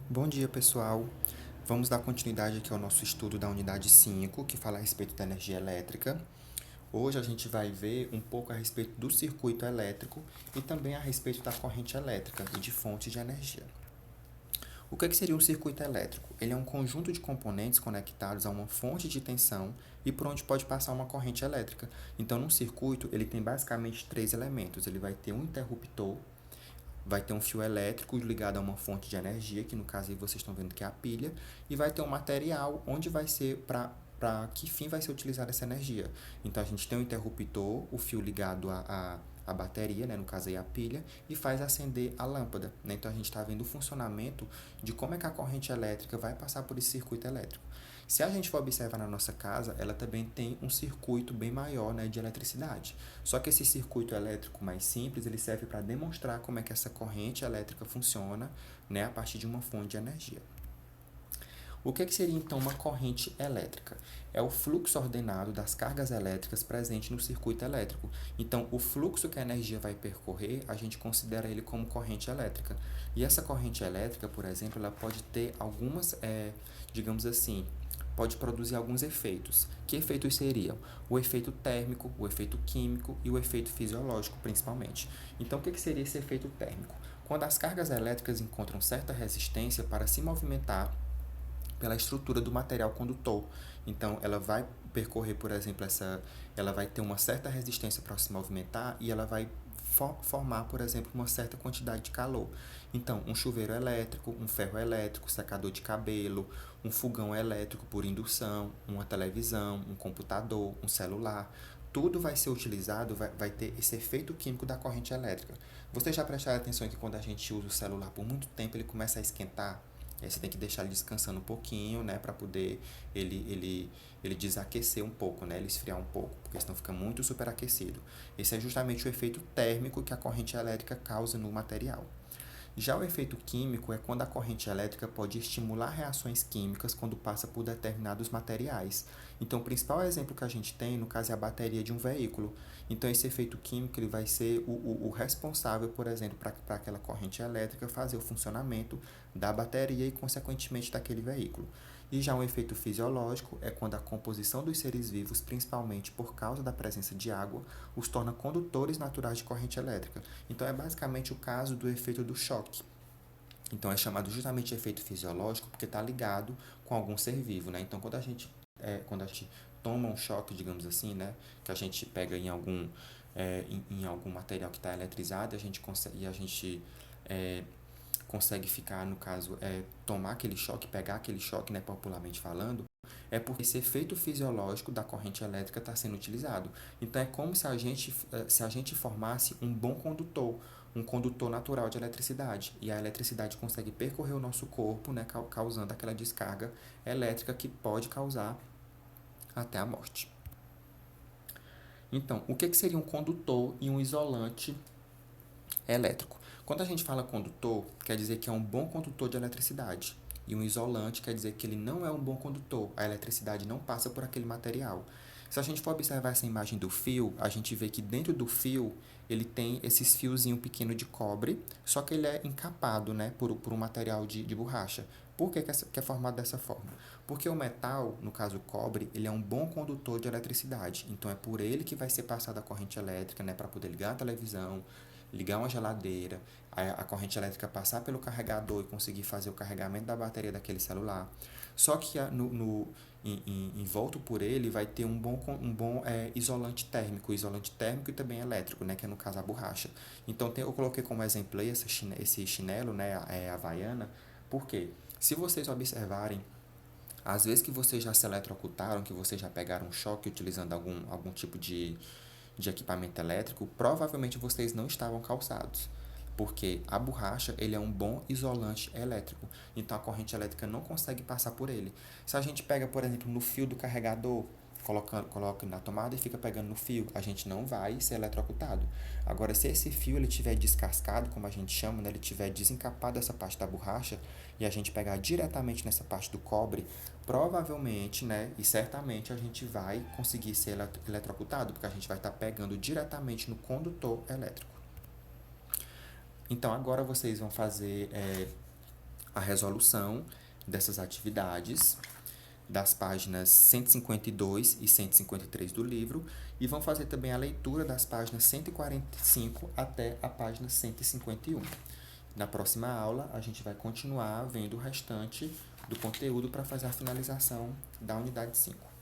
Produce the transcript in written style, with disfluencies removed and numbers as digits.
Bom dia, pessoal. Vamos dar continuidade aqui ao nosso estudo da unidade 5, que fala a respeito da energia elétrica. Hoje a gente vai ver um pouco a respeito do circuito elétrico e também a respeito da corrente elétrica e de fontes de energia. O que seria um circuito elétrico? Ele é um conjunto de componentes conectados a uma fonte de tensão e por onde pode passar uma corrente elétrica. Então, num circuito, ele tem basicamente três elementos. Ele vai ter um interruptor, vai ter um fio elétrico ligado a uma fonte de energia, que no caso aí vocês estão vendo que é a pilha, e vai ter um material onde vai ser para que fim vai ser utilizada essa energia. Então a gente tem um interruptor, o fio ligado a bateria, né, no caso aí a pilha, e faz acender a lâmpada. Né? Então a gente está vendo o funcionamento de como é que a corrente elétrica vai passar por esse circuito elétrico. Se a gente for observar na nossa casa, ela também tem um circuito bem maior, né, de eletricidade. Só que esse circuito elétrico mais simples, ele serve para demonstrar como é que essa corrente elétrica funciona, né, a partir de uma fonte de energia. O que seria então uma corrente elétrica? É o fluxo ordenado das cargas elétricas presente no circuito elétrico. Então, o fluxo que a energia vai percorrer, a gente considera ele como corrente elétrica. E essa corrente elétrica, por exemplo, ela pode ter algumas, digamos assim, pode produzir alguns efeitos. Que efeitos seriam? O efeito térmico, o efeito químico e o efeito fisiológico, principalmente. Então, o que seria esse efeito térmico? Quando as cargas elétricas encontram certa resistência para se movimentar pela estrutura do material condutor. Então, ela vai percorrer, por exemplo, ela vai ter uma certa resistência para se movimentar e ela vai formar, por exemplo, uma certa quantidade de calor. Então, um chuveiro elétrico, um ferro elétrico, secador de cabelo, um fogão elétrico por indução, uma televisão, um computador, um celular, tudo vai ser utilizado, vai ter esse efeito químico da corrente elétrica. Vocês já prestaram atenção que quando a gente usa o celular por muito tempo, ele começa a esquentar? Aí você tem que deixar ele descansando um pouquinho, né, para poder ele desaquecer um pouco, né, ele esfriar um pouco, porque senão fica muito superaquecido. Esse é justamente o efeito térmico que a corrente elétrica causa no material. Já o efeito químico é quando a corrente elétrica pode estimular reações químicas quando passa por determinados materiais. Então, o principal exemplo que a gente tem, no caso, é a bateria de um veículo. Então, esse efeito químico ele vai ser o responsável, por exemplo, para aquela corrente elétrica fazer o funcionamento da bateria e, consequentemente, daquele veículo. E já um efeito fisiológico é quando a composição dos seres vivos, principalmente por causa da presença de água, os torna condutores naturais de corrente elétrica. Então, é basicamente o caso do efeito do choque. Então, é chamado justamente de efeito fisiológico porque está ligado com algum ser vivo. Né? Então, quando a gente toma um choque, digamos assim, né, que a gente pega em algum material que está eletrizado e a gente consegue ficar, no caso, tomar aquele choque, pegar aquele choque, né, popularmente falando, é porque esse efeito fisiológico da corrente elétrica está sendo utilizado. Então, é como se a gente formasse um condutor natural de eletricidade. E a eletricidade consegue percorrer o nosso corpo, né, causando aquela descarga elétrica que pode causar até a morte. Então, o que seria um condutor e um isolante elétrico? Quando a gente fala condutor, quer dizer que é um bom condutor de eletricidade. E um isolante quer dizer que ele não é um bom condutor. A eletricidade não passa por aquele material. Se a gente for observar essa imagem do fio, a gente vê que dentro do fio ele tem esses fiozinhos pequenos de cobre, só que ele é encapado, né, por um material de borracha. Por que é formado dessa forma? Porque o metal, no caso o cobre, ele é um bom condutor de eletricidade. Então é por ele que vai ser passada a corrente elétrica, né, para poder ligar a televisão, ligar uma geladeira, a corrente elétrica passar pelo carregador e conseguir fazer o carregamento da bateria daquele celular. Só que em volta por ele vai ter um bom isolante térmico e também elétrico, né, que é no caso a borracha. Então eu coloquei como exemplo aí esse chinelo, né, havaiana, porque se vocês observarem, às vezes que vocês já se eletrocutaram, que vocês já pegaram um choque utilizando algum tipo de equipamento elétrico, provavelmente vocês não estavam calçados, porque a borracha ele é um bom isolante elétrico, então a corrente elétrica não consegue passar por ele. Se a gente pega, por exemplo, no fio do carregador, coloca na tomada e fica pegando no fio, a gente não vai ser eletrocutado. Agora, se esse fio ele tiver descascado, como a gente chama, né, ele tiver desencapado essa parte da borracha e a gente pegar diretamente nessa parte do cobre, provavelmente, né, e certamente a gente vai conseguir ser eletrocutado, porque a gente vai estar pegando diretamente no condutor elétrico. Então, agora vocês vão fazer a resolução dessas atividades das páginas 152 e 153 do livro e vão fazer também a leitura das páginas 145 até a página 151. Na próxima aula, a gente vai continuar vendo o restante do conteúdo para fazer a finalização da unidade 5.